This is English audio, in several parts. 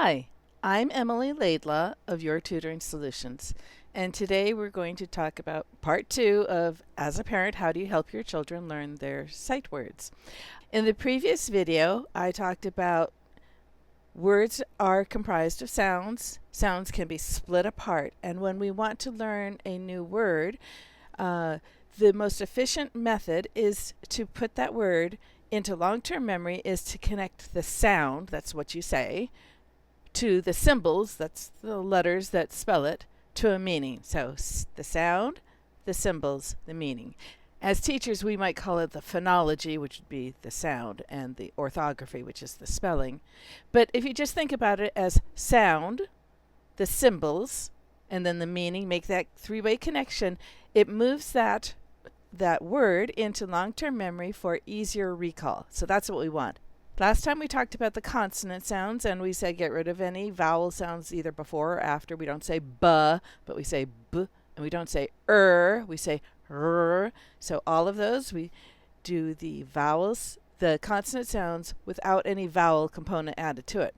Hi, I'm Emily Laidlaw of Your Tutoring Solutions, and today we're going to talk about part 2 of As a Parent, How Do You Help Your Children Learn Their Sight Words? In the previous video, I talked about words are comprised of sounds. Sounds can be split apart, and when we want to learn a new word, the most efficient method is to put that word into long-term memory is to connect the sound, that's what you say, to the symbols, that's the letters that spell it, to a meaning. So the sound, the symbols, the meaning. As teachers, we might call it the phonology, which would be the sound, and the orthography, which is the spelling. But if you just think about it as sound, the symbols, and then the meaning, make that three-way connection, it moves that word into long-term memory for easier recall. So that's what we want. Last time we talked about the consonant sounds, and we said get rid of any vowel sounds either before or after. We don't say buh, but we say b, and we don't say we say r. So all of those, we do the vowels, the consonant sounds without any vowel component added to it.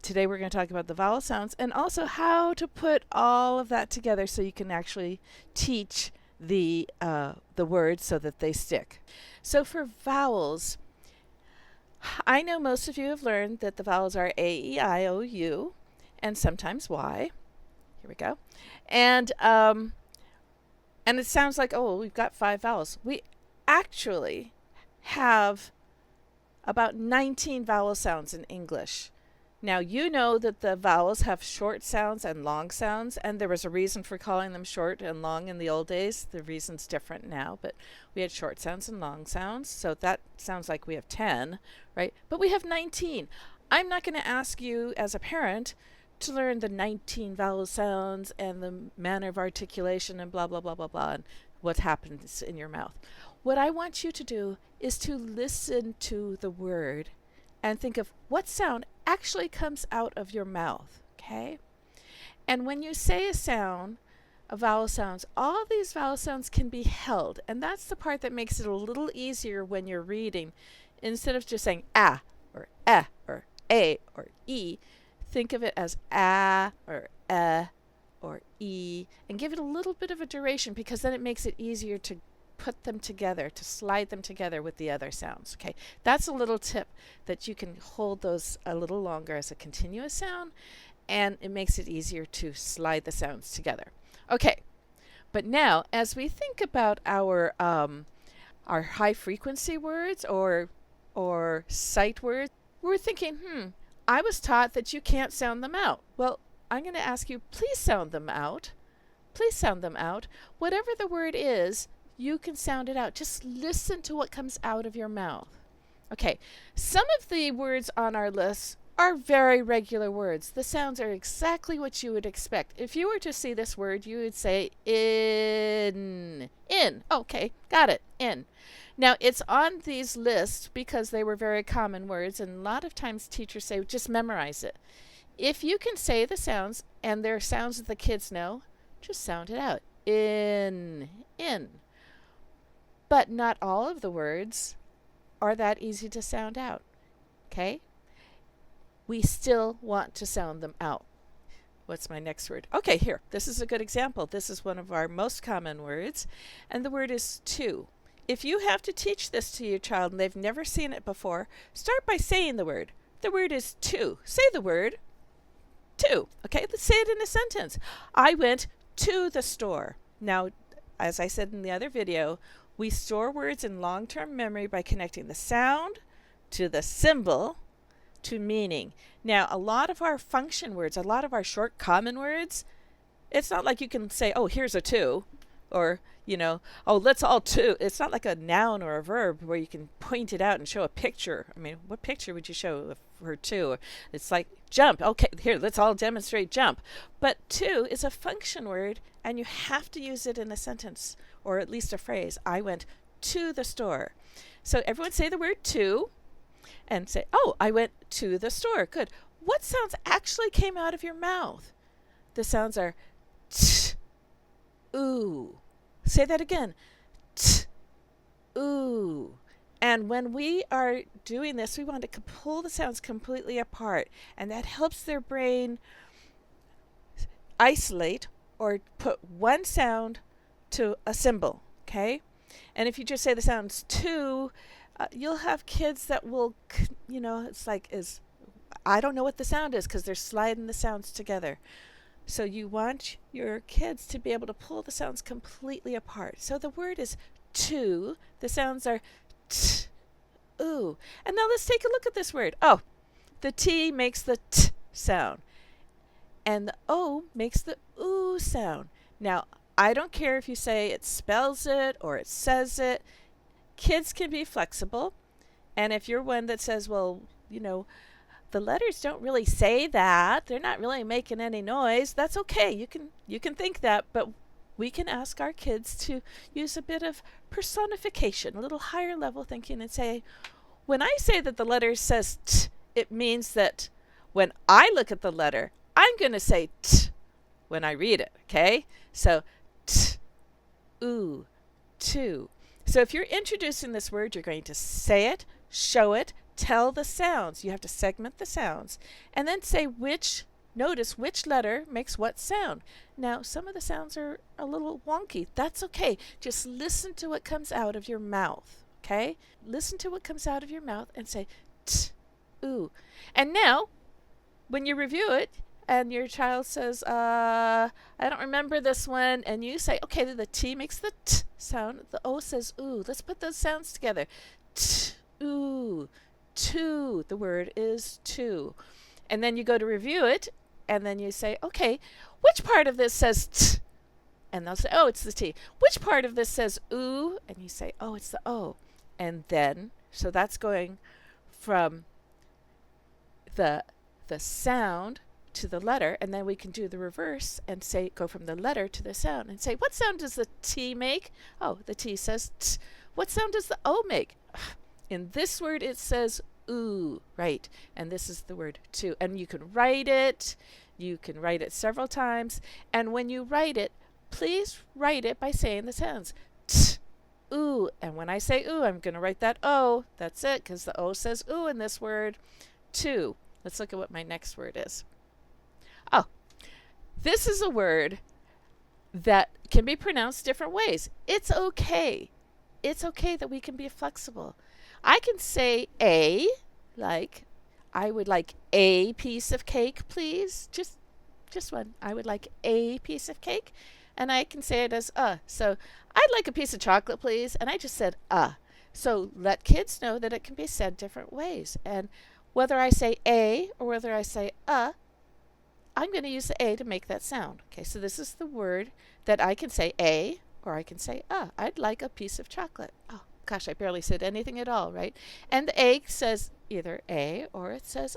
Today we're going to talk about the vowel sounds and also how to put all of that together so you can actually teach the words so that they stick. So for vowels, I know most of you have learned that the vowels are A, E, I, O, U, and sometimes Y. Here we go. And it sounds like, oh, we've got 5 vowels. We actually have about 19 vowel sounds in English. Now, you know that the vowels have short sounds and long sounds, and there was a reason for calling them short and long in the old days. The reason's different now, but we had short sounds and long sounds, so that sounds like we have 10, right? But we have 19. I'm not going to ask you as a parent to learn the 19 vowel sounds and the manner of articulation and blah, blah, blah, blah, blah, and what happens in your mouth. What I want you to do is to listen to the word and think of what sound actually comes out of your mouth, okay? And when you say a sound, a vowel sounds, all these vowel sounds can be held, and that's the part that makes it a little easier when you're reading. Instead of just saying or or a or e, think of it as or or e, and give it a little bit of a duration because then it makes it easier to put them together, to slide them together with the other sounds. Okay, that's a little tip that you can hold those a little longer as a continuous sound, and it makes it easier to slide the sounds together. Okay, but now as we think about our high frequency words or sight words, we're thinking, I was taught that you can't sound them out. Well, I'm going to ask you, please sound them out. Please sound them out. Whatever the word is, you can sound it out. Just listen to what comes out of your mouth. Okay, some of the words on our list are very regular words. The sounds are exactly what you would expect. If you were to see this word, you would say in. In. Okay, got it. In. Now, it's on these lists because they were very common words, and a lot of times teachers say, just memorize it. If you can say the sounds, and they're sounds that the kids know, just sound it out. In. In. But not all of the words are that easy to sound out, okay? We still want to sound them out. What's my next word? Okay, here. This is a good example. This is one of our most common words, and the word is to. If you have to teach this to your child and they've never seen it before, start by saying the word. The word is to. Say the word to. Okay, let's say it in a sentence. I went to the store. Now, as I said in the other video, we store words in long-term memory by connecting the sound to the symbol to meaning. Now, a lot of our function words, a lot of our short common words, it's not like you can say, oh, here's a to, or, oh, let's all to. It's not like a noun or a verb where you can point it out and show a picture. I mean, what picture would you show for to? It's like jump. Okay, here, let's all demonstrate jump. But to is a function word, and you have to use it in a sentence or at least a phrase. I went to the store. So everyone say the word to and say, oh, I went to the store. Good. What sounds actually came out of your mouth? The sounds are t, ooh. Say that again. T, ooh. And when we are doing this, we want to pull the sounds completely apart, and that helps their brain isolate or put one sound to a symbol, okay? And if you just say the sounds to, you'll have kids that will, it's like, I don't know what the sound is because they're sliding the sounds together. So you want your kids to be able to pull the sounds completely apart. So the word is to. The sounds are t, ooh. And now let's take a look at this word. Oh, the T makes the t sound. And the O makes the ooh sound. Now, I don't care if you say it spells it or it says it. Kids can be flexible. And if you're one that says, well, the letters don't really say that, they're not really making any noise, that's okay. You can think that, but we can ask our kids to use a bit of personification, a little higher level thinking, and say, when I say that the letter says t, it means that when I look at the letter, I'm going to say t when I read it, okay? So t, ooh, to. So if you're introducing this word, you're going to say it, show it, tell the sounds. You have to segment the sounds. And then say notice which letter makes what sound. Now, some of the sounds are a little wonky. That's okay. Just listen to what comes out of your mouth, okay? Listen to what comes out of your mouth and say t, ooh. And now, when you review it, and your child says, I don't remember this one, and you say, okay, the T makes the t sound, the O says ooh. Let's put those sounds together. T, ooh, to. The word is to. And then you go to review it, and then you say, okay, which part of this says t? And they'll say, oh, it's the T. Which part of this says ooh? And you say, oh, it's the O. And then, so that's going from the sound to the letter, and then we can do the reverse and say, go from the letter to the sound and say, what sound does the T make? Oh, the T says t. What sound does the O make? In this word, it says ooh, right? And this is the word to. And you can write it. You can write it several times. And when you write it, please write it by saying the sounds t, ooh. And when I say ooh, I'm going to write that O. That's it, because the O says ooh in this word. To. Let's look at what my next word is. Oh, this is a word that can be pronounced different ways. It's okay. It's okay that we can be flexible. I can say a, like, I would like a piece of cake, please. Just one. I would like a piece of cake. And I can say it as So I'd like a piece of chocolate, please. And I just said So let kids know that it can be said different ways. And whether I say a or whether I say I'm going to use the A to make that sound. Okay, so this is the word that I can say a, or I can say I'd like a piece of chocolate. Oh, gosh, I barely said anything at all, right? And the A says either a or it says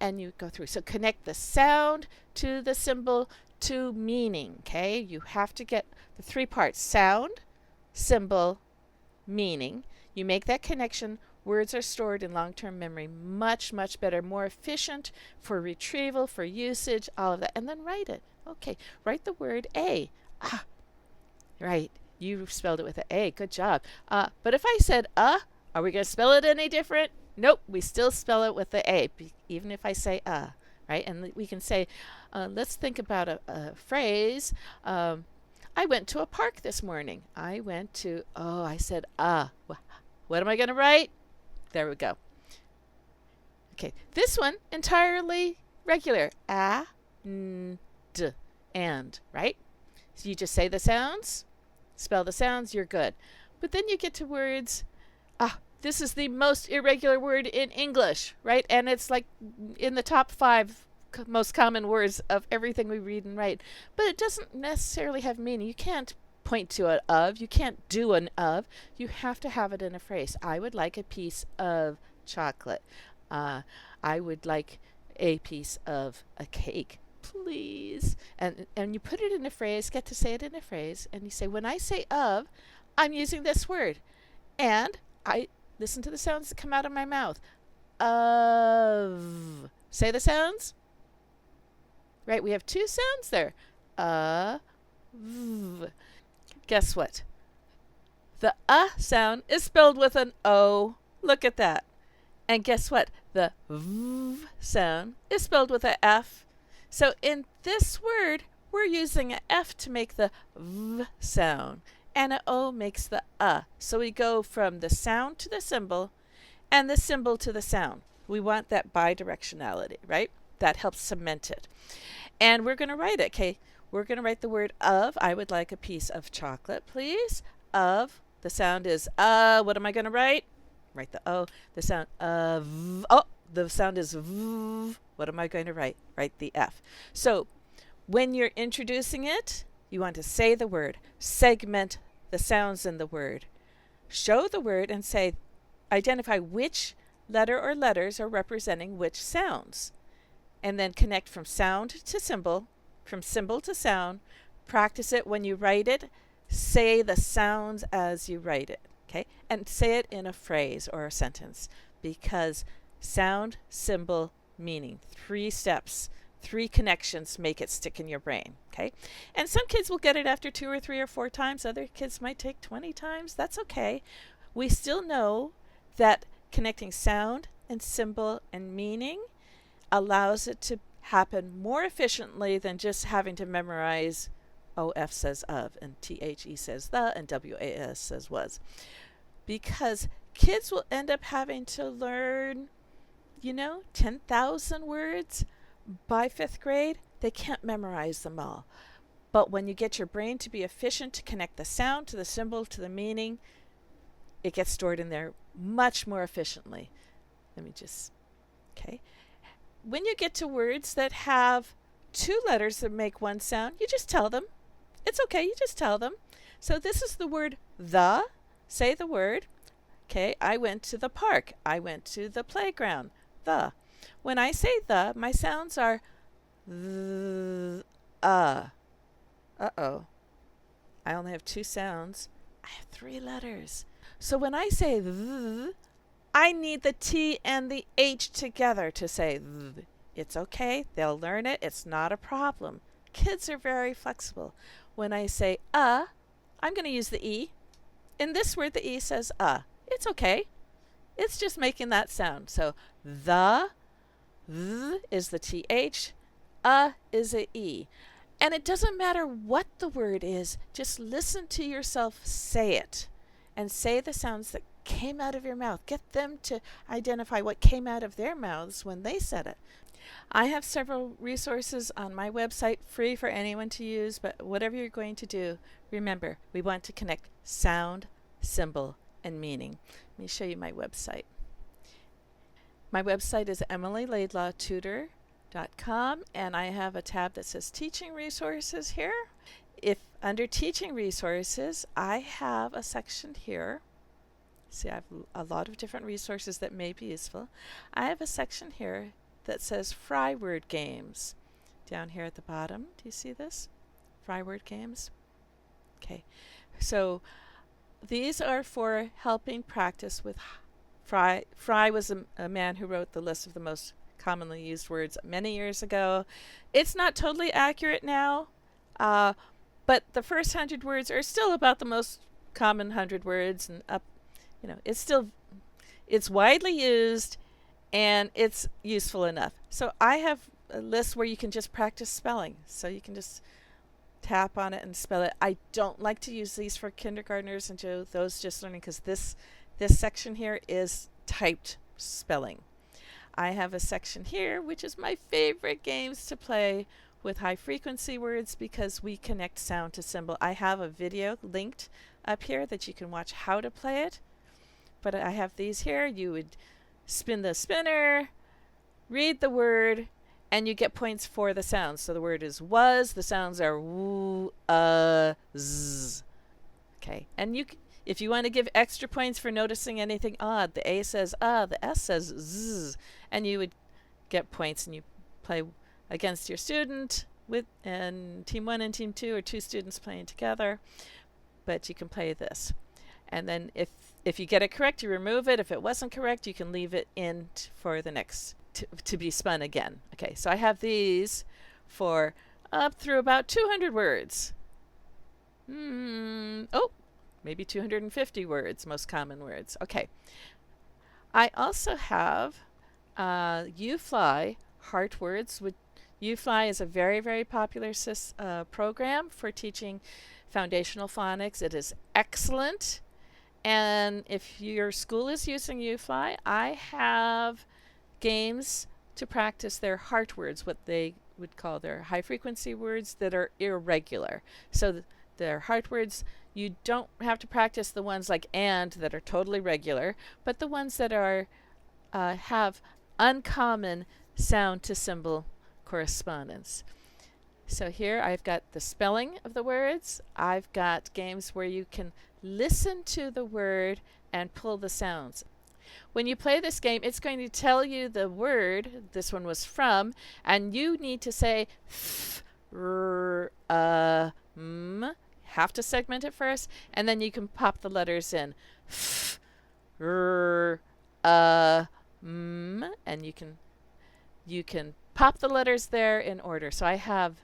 and you go through. So connect the sound to the symbol to meaning, okay? You have to get the three parts: sound, symbol, meaning. You make that connection. Words are stored in long-term memory much, much better, more efficient for retrieval, for usage, all of that. And then write it. Okay, write the word a. Right. You spelled it with an A. Good job. But if I said are we going to spell it any different? Nope, we still spell it with the A, even if I say right? And we can say, let's think about a phrase. I went to a park this morning. I said What am I going to write? There we go. Okay, this one, entirely regular. And, right? So you just say the sounds, spell the sounds, you're good. But then you get to words, this is the most irregular word in English, right? And it's like in the top 5 most common words of everything we read and write. But it doesn't necessarily have meaning. You can't point to an of. You can't do an of. You have to have it in a phrase. I would like a piece of chocolate. I would like a piece of a cake, please. And you put it in a phrase, get to say it in a phrase, and you say, when I say of, I'm using this word. And I listen to the sounds that come out of my mouth. Of. Say the sounds. Right, we have 2 sounds there. V. Guess what? The sound is spelled with an O. Look at that. And guess what? The V sound is spelled with a F. So in this word, we're using an F to make the V sound, and an O makes the So we go from the sound to the symbol, and the symbol to the sound. We want that bidirectionality, right? That helps cement it. And we're going to write it, okay? We're going to write the word of. I would like a piece of chocolate, please. Of. The sound is what am I going to write? Write the O. The sound of. Oh, the sound is V. What am I going to write? Write the F. So when you're introducing it, you want to say the word, segment the sounds in the word, show the word and say, identify which letter or letters are representing which sounds, and then connect from sound to symbol, from symbol to sound. Practice it when you write it. Say the sounds as you write it, okay? And say it in a phrase or a sentence, because sound, symbol, meaning. 3 steps, 3 connections make it stick in your brain, okay? And some kids will get it after 2 or 3 or 4 times. Other kids might take 20 times. That's okay. We still know that connecting sound and symbol and meaning allows it to happen more efficiently than just having to memorize OF says of, and THE says the, and WAS says was. Because kids will end up having to learn, 10,000 words by 5th grade. They can't memorize them all. But when you get your brain to be efficient to connect the sound to the symbol to the meaning, it gets stored in there much more efficiently. Okay. When you get to words that have 2 letters that make one sound, you just tell them. It's okay, you just tell them. So this is the word the. Say the word. Okay, I went to the park. I went to the playground. The. When I say the, my sounds are the, Uh-oh. I only have 2 sounds. I have 3 letters. So when I say th, I need the T and the H together to say th. It's okay. They'll learn it. It's not a problem. Kids are very flexible. When I say I'm going to use the E. In this word, the E says It's okay. It's just making that sound. So the, th is the TH, is a E. And it doesn't matter what the word is. Just listen to yourself say it. And say the sounds that came out of your mouth. Get them to identify what came out of their mouths when they said it. I have several resources on my website, free for anyone to use, but whatever you're going to do, remember, we want to connect sound, symbol, and meaning. Let me show you my website. My website is emilylaidlawtutor.com, and I have a tab that says Teaching Resources here. If under Teaching Resources, I have a section here. See, I have a lot of different resources that may be useful. I have a section here that says Fry Word Games. Down here at the bottom, do you see this? Fry Word Games. Okay, so these are for helping practice with Fry. Fry was a man who wrote the list of the most commonly used words many years ago. It's not totally accurate now, but the first 100 words are still about the most common 100 words, and up, it's widely used and it's useful enough. So I have a list where you can just practice spelling. So you can just tap on it and spell it. I don't like to use these for kindergartners and those just learning, because this section here is typed spelling. I have a section here which is my favorite games to play with high frequency words, because we connect sound to symbol. I have a video linked up here that you can watch how to play it, but I have these here. You would spin the spinner, read the word, and you get points for the sounds. So the word is was, the sounds are woo, z. Okay, and if you want to give extra points for noticing anything odd, the A says the S says z, and you would get points, and you play against your student and team 1 and team 2 are 2 students playing together, but you can play this. And then if you get it correct, you remove it. If it wasn't correct, you can leave it in for the next to be spun again. Okay, so I have these for up through about 200 words. Oh, maybe 250 words, most common words. Okay. I also have UFly Heart Words. UFly is a very, very popular program for teaching foundational phonics. It is excellent. And if your school is using UFly, I have games to practice their heart words, what they would call their high frequency words that are irregular. So their heart words, you don't have to practice the ones like and that are totally regular, but the ones that are have uncommon sound to symbol correspondence. So here I've got the spelling of the words. I've got games where you can listen to the word and pull the sounds. When you play this game, it's going to tell you the word this one was from, and you need to say th, r, m. Have to segment it first, and then you can pop the letters in. F, r, m, and you can pop the letters there in order. So I have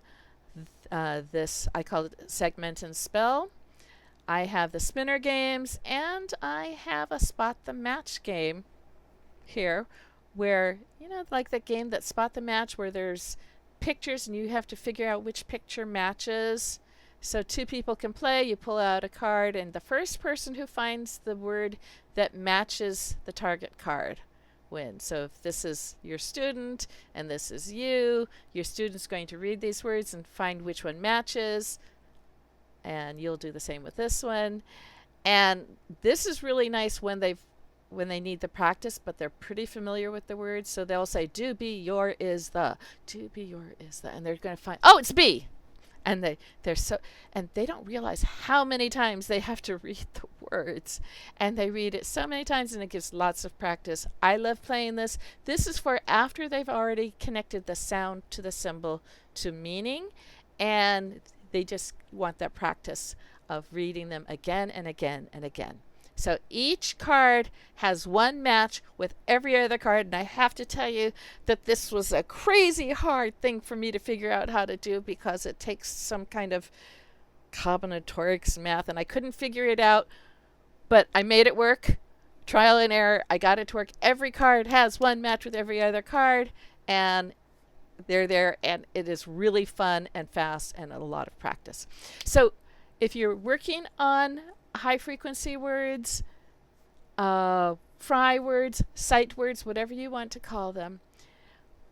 this, I call it segment and spell. I have the spinner games, and I have a spot the match game here where, you know, like the game that spot the match where there's pictures and you have to figure out which picture matches. So two people can play, you pull out a card, and the first person who finds the word that matches the target card wins. So if this is your student and this is you, your student's going to read these words and find which one matches. And you'll do the same with this one. And this is really nice when they need the practice, but they're pretty familiar with the words. So they'll say, do, be, your, is, the. Do, be, your, is, the. And they're going to find, oh, it's be. And they don't realize how many times they have to read the words. And they read it so many times, and it gives lots of practice. I love playing this. This is for after they've already connected the sound to the symbol to meaning. And they just want that practice of reading them again and again and again. So each card has one match with every other card, and I have to tell you that this was a crazy hard thing for me to figure out how to do because it takes some kind of combinatorics math, and I couldn't figure it out, but I made it work. Trial and error, I got it to work. Every card has one match with every other card, and they're there, and it is really fun and fast and a lot of practice. So if you're working on high frequency words, fry words, sight words, whatever you want to call them,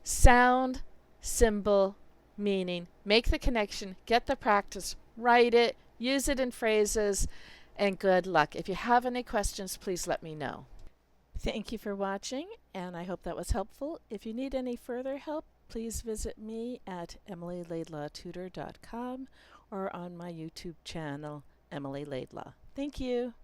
sound, symbol, meaning, make the connection, get the practice, write it, use it in phrases, and good luck. If you have any questions, please let me know. Thank you for watching, and I hope that was helpful. If you need any further help, please visit me at emilylaidlawtutor.com or on my YouTube channel, Emily Laidlaw. Thank you.